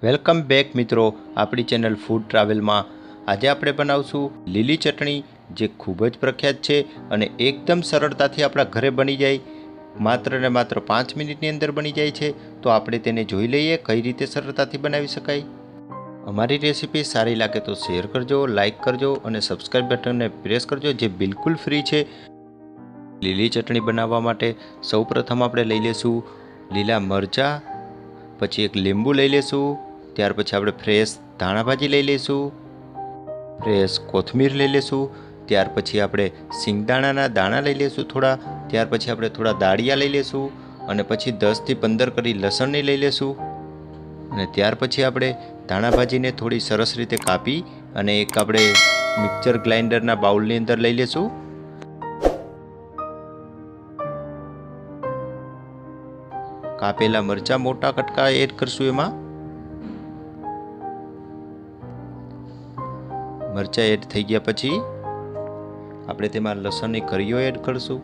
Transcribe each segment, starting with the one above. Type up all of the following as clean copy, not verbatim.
Welcome back મિત્રો, આપણી channel food ટ્રાવેલમાં આજે આપણે બનાવશું લીલી ચટણી, જે ખૂબ જ પ્રખ્યાત છે અને એકદમ સરળતાથી આપણા ઘરે બની જાય, માત્ર ને માત્ર 5 મિનિટની અંદર બની જાય છે। તો આપણે તેને જોઈ લઈએ કઈ રીતે સરળતાથી બનાવી શકાય। અમારી રેસીપી સારી લાગે તો શેર કરજો, લાઈક કરજો અને સબસ્ક્રાઈબ બટનને પ્રેસ કરજો, જે બિલકુલ ફ્રી છે। લીલી ચટણી બનાવવા માટે સૌપ્રથમ આપણે લઈ લેશું લીલા મરચાં, પછી એક લીંબુ લઈ લેશું, ત્યાર પછી આપણે ફ્રેશ ધાણાભાજી લઈ લઈશું, ફ્રેશ કોથમીર લઈ લઈશું, ત્યાર પછી આપણે સિંગદાણાના દાણા લઈ લઈશું થોડા, ત્યાર પછી આપણે થોડા દાળિયા લઈ લઈશું અને પછી 10 થી 15 કળી લસણની લઈ લઈશું અને ત્યાર પછી આપણે ધાણાભાજીને થોડી સરસ રીતે કાપી અને એક આપણે મિક્સર ગ્રાઇન્ડરના બાઉલની અંદર લઈ લઈશું। કાપેલા મરચાં મોટા કટકા એડ કરશું। એમાં મરચાં એડ થઈ ગયા પછી આપણે તેમાં લસણની કળીઓ એડ કરશું,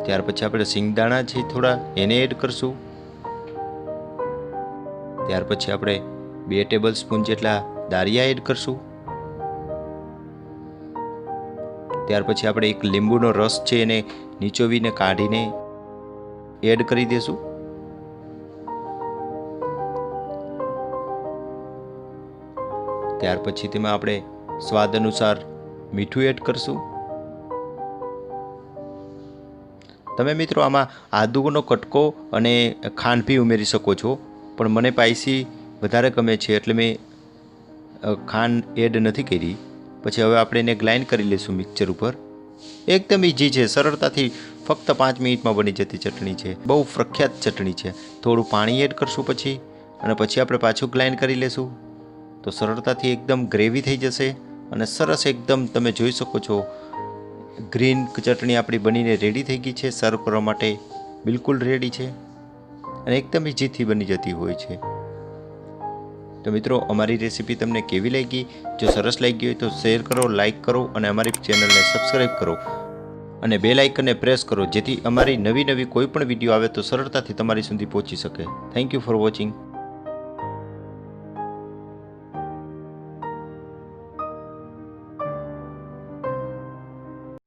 ત્યાર પછી આપણે સિંગદાણા છે થોડા એને એડ કરશું, ત્યાર પછી આપણે 2 ટેબલ સ્પૂન જેટલા દાળિયા એડ કરશું, ત્યાર પછી આપણે એક લીંબુનો રસ છે એને નીચોવીને કાઢીને એડ કરી દેશું, ત્યાર પછી તેમાં આપણે સ્વાદ અનુસાર મીઠું એડ કરશું। તમે મિત્રો આમાં આદુનો કટકો અને ખાંડ બી ઉમેરી શકો છો, પણ મને સ્પાઈસી વધારે ગમે છે એટલે મેં ખાંડ એડ નથી કરી। પછી હવે આપણે એને ગ્રાઇન્ડ કરી લઈશું મિક્સર ઉપર। એકદમ ઇઝી છે, સરળતાથી ફક્ત 5 મિનિટમાં બની જતી ચટણી છે, બહુ પ્રખ્યાત ચટણી છે। થોડું પાણી એડ કરશું પછી અને પછી આપણે પાછું ગ્રાઇન્ડ કરી લઈશું, તો સરળતાથી એકદમ ગ્રેવી થઈ જશે અને સરસ એકદમ તમે જોઈ શકો છો ગ્રીન ચટણી આપણી બનીને રેડી થઈ ગઈ છે। સર્વ કરવા માટે બિલકુલ રેડી છે અને એકદમ ઇઝીથી બની જતી હોય છે। તો મિત્રો, અમારી રેસીપી તમને કેવી લાગી? જો સરસ લાગી હોય તો શેર કરો, લાઈક કરો અને અમારી ચેનલને સબસ્ક્રાઈબ કરો અને બેલ આઇકનને પ્રેસ કરો, જેથી અમારી નવી કોઈ પણ વિડીયો આવે તો સરળતાથી તમારી સુધી પહોંચી શકે। Thank you for watching.